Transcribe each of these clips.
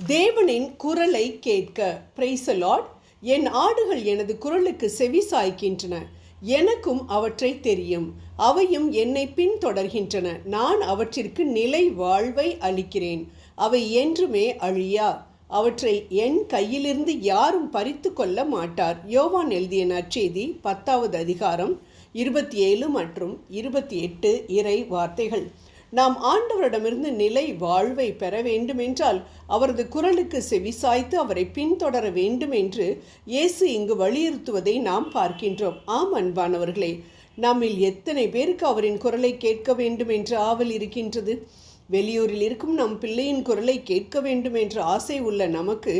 தேவனின் குரலை கேட்க. Praise the Lord. என் ஆடுகள் எனது குரலுக்கு செவி சாய்க்கின்றன, எனக்கும் அவற்றை தெரியும், அவையும் என்னை பின்தொடர்கின்றன. நான் அவற்றிற்கு நிலை வாழ்வை அளிக்கிறேன், அவை என்றுமே அழியா. அவற்றை என் கையிலிருந்து யாரும் பறித்து கொள்ள மாட்டார். யோவான் எழுதிய நற்செய்தி 10வது அதிகாரம் 27 மற்றும் 28 இறை வார்த்தைகள். நாம் ஆண்டவரிடமிருந்து நிலை வாழ்வை பெற வேண்டுமென்றால் அவரது குரலுக்கு செவிசாய்த்து அவரை பின்தொடர வேண்டும் என்று இயேசு இங்கு வலியுறுத்துவதை நாம் பார்க்கின்றோம். ஆம் அன்பானவர்களே, நம்மில் எத்தனை பேருக்கு அவரின் குரலை கேட்க வேண்டும் என்ற ஆவல் இருக்கின்றது? வெளியூரில் இருக்கும் நம் பிள்ளையின் குரலை கேட்க வேண்டும் என்ற ஆசை உள்ள நமக்கு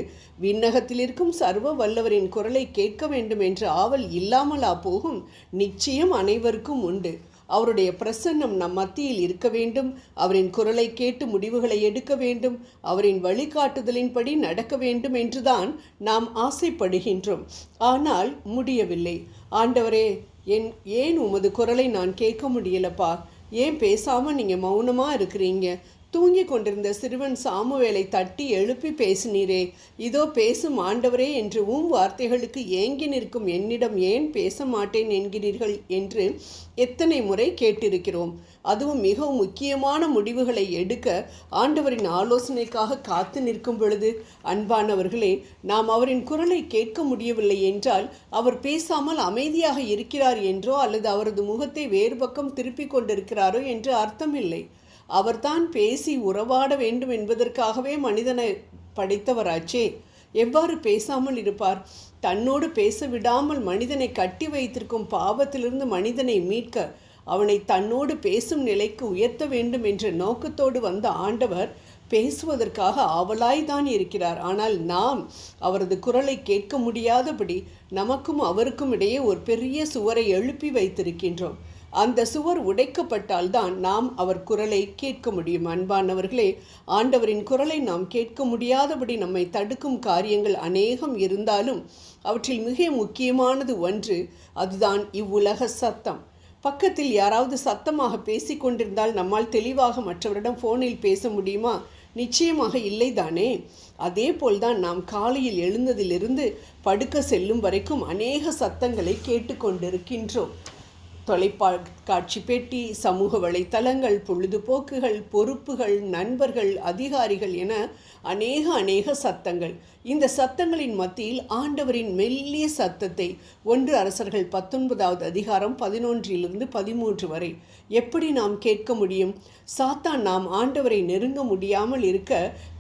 விண்ணகத்தில் இருக்கும் சர்வ வல்லவரின் குரலை கேட்க வேண்டும் என்ற ஆவல் இல்லாமலா போகும்? நிச்சயம் அனைவருக்கும் உண்டு. அவருடைய பிரசன்னம் நம் மத்தியில் இருக்க வேண்டும். அவரின் குரலை கேட்டு முடிவுகளை எடுக்க வேண்டும். அவரின் வழிகாட்டுதலின்படி நடக்க வேண்டும் என்றுதான் நாம் ஆசைப்படுகின்றோம். ஆனால் முடியவில்லை. ஆண்டவரே, ஏன் உமது குரலை நான் கேட்க முடியலப்பா? ஏன் பேசாமல் நீங்கள் மௌனமாக இருக்கிறீங்க? தூங்கி கொண்டிருந்த சிறுவன் சாமுவேலை தட்டி எழுப்பி பேசினீரே, இதோ பேசும் ஆண்டவரே என்று வார்த்தைகளுக்கு ஏங்கி நிற்கும் என்னிடம் ஏன் பேச மாட்டேன் என்கிறீர்கள் என்று எத்தனை முறை கேட்டிருக்கிறோம். அதுவும் மிகவும் முக்கியமான முடிவுகளை எடுக்க ஆண்டவரின் ஆலோசனைக்காக காத்து நிற்கும் பொழுது, அன்பானவர்களே, நாம் அவரின் குரலை கேட்க முடியவில்லை என்றால் அவர் பேசாமல் அமைதியாக இருக்கிறார் என்றோ அல்லது அவரது முகத்தை வேறு பக்கம் திருப்பிக் கொண்டிருக்கிறாரோ என்று அர்த்தமில்லை. அவர்தான் பேசி உறவாட வேண்டும் என்பதற்காகவே மனிதனை படைத்தவராச்சே. எவ்வாறு பேசாமல் இருப்பார்? தன்னோடு பேச விடாமல் மனிதனை கட்டி வைத்திருக்கும் பாவத்திலிருந்து மனிதனை மீட்க, அவனை தன்னோடு பேசும் நிலைக்கு உயர்த்த வேண்டும் என்ற நோக்கத்தோடு வந்த ஆண்டவர் பேசுவதற்காக ஆவலாய்தான் இருக்கிறார். ஆனால் நாம் அவரது குரலை கேட்க முடியாதபடி நமக்கும் அவருக்கும் இடையே ஒரு பெரிய சுவரை எழுப்பி வைத்திருக்கின்றோம். அந்த சுவர் உடைக்கப்பட்டால்தான் நாம் அவர் குரலை கேட்க முடியும். அன்பானவர்களே, ஆண்டவரின் குரலை நாம் கேட்க முடியாதபடி நம்மை தடுக்கும் காரியங்கள் அநேகம் இருந்தாலும் அவற்றில் மிக முக்கியமானது ஒன்று, அதுதான் இவ்வுலக சத்தம். பக்கத்தில் யாராவது சத்தமாக பேசிக்கொண்டிருந்தால் நம்மால் தெளிவாக மற்றவரிடம் ஃபோனில் பேச முடியுமா? நிச்சயமாக இல்லைதானே. அதே போல்தான் நாம் காலையில் எழுந்ததிலிருந்து படுக்க செல்லும் வரைக்கும் அநேக சத்தங்களை கேட்டுக்கொண்டிருக்கின்றோம். தொலைக்காட்சி பெட்டி, சமூக வலைத்தளங்கள், பொழுதுபோக்குகள், பொறுப்புகள், நண்பர்கள், அதிகாரிகள் என அநேக சத்தங்கள். இந்த சத்தங்களின் மத்தியில் ஆண்டவரின் மெல்லிய சத்தத்தை 1 அரசர்கள் 19வது அதிகாரம் 11 13 வரை எப்படி நாம் கேட்க முடியும்? சாத்தான் நாம் ஆண்டவரை நெருங்க முடியாமல் இருக்க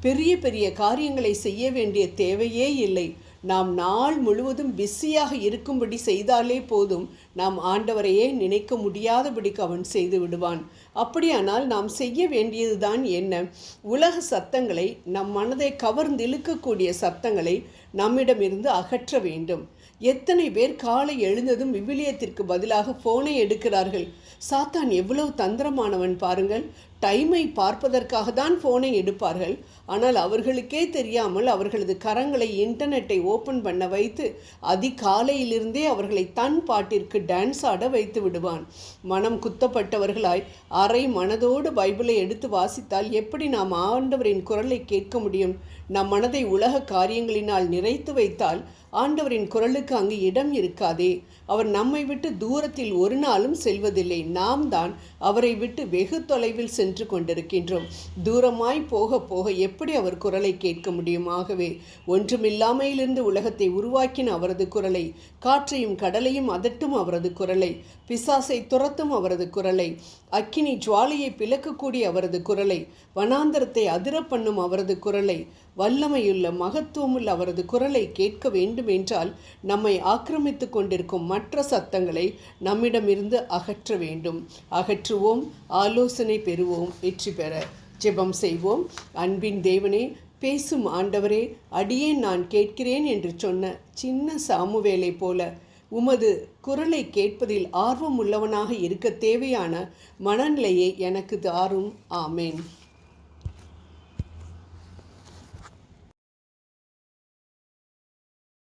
பெரிய பெரிய காரியங்களை செய்ய வேண்டிய தேவையே இல்லை. நாம் நாள் முழுவதும் பிஸியாக இருக்கும்படி செய்தாலே போதும், நாம் ஆண்டவரையே நினைக்க முடியாதபடிக்கு அவன் செய்து விடுவான். அப்படியானால் நாம் செய்ய வேண்டியதுதான் என்ன? உலக சத்தங்களை, நம் மனதை கவர்ந்து இழுக்கக்கூடிய சத்தங்களை நம்மிடமிருந்து அகற்ற வேண்டும். எத்தனை பேர் காலை எழுந்ததும் விவிலியத்திற்கு பதிலாக ஃபோனை எடுக்கிறார்கள்? சாத்தான் எவ்வளவு தந்திரமானவன் பாருங்கள். டைமை பார்ப்பதற்காக தான் ஃபோனை எடுப்பார்கள். ஆனால் அவர்களுக்கே தெரியாமல் அவர்களது கரங்களை இன்டர்நெட்டை ஓப்பன் பண்ண வைத்து அதிகாலையிலிருந்தே அவர்களை தன் பாட்டிற்கு டான்ஸ் ஆட வைத்து விடுவான். மனம் குத்தப்பட்டவர்களாய் அரை மனதோடு பைபிளை எடுத்து வாசித்தால் எப்படி நாம் ஆண்டவரின் குரலை கேட்க முடியும்? நம் மனதை உலக காரியங்களினால் நிறைத்து வைத்தால் ஆண்டவரின் குரலுக்கு அங்கு இடம் இருக்காதே. அவர் நம்மை விட்டு தூரத்தில் ஒரு நாளும் செல்வதில்லை. நாம் தான் அவரை விட்டு வெகு தொலைவில் சென்று கொண்டிருக்கின்றோம். தூரமாய் போக போக எப்படி அவர் குரலை கேட்க முடியும்? ஆகவே ஒன்றுமில்லாமையிலிருந்து உலகத்தை உருவாக்கின அவரது குரலை, காற்றையும் கடலையும் அதட்டும் அவரது குரலை, பிசாசை துரத்தும் அவரது குரலை, அக்கினி ஜுவாலையை பிளக்கக்கூடிய அவரது குரலை, வனாந்தரத்தை அதிர பண்ணும் அவரது குரலை, வல்லமையுள்ள மகத்துவமுள்ள அவரது குரலை கேட்க வேண்டும் என்றால் நம்மை ஆக்கிரமித்து கொண்டிருக்கும் மற்ற சத்தங்களை நம்மிடமிருந்து அகற்ற வேண்டும். அகற்றுவோம், ஆலோசனை பெறுவோம், வெற்றி பெற ஜெபம் செய்வோம். அன்பின் தேவனே, பேசும் ஆண்டவரே, அடியேன் நான் கேட்கிறேன் என்று சொன்ன சின்ன சாமுவேலை போல உமது குரலை கேட்பதில் ஆர்வம் உள்ளவனாக இருக்க தேவையான மனநிலையை எனக்கு தாரும். ஆமேன்.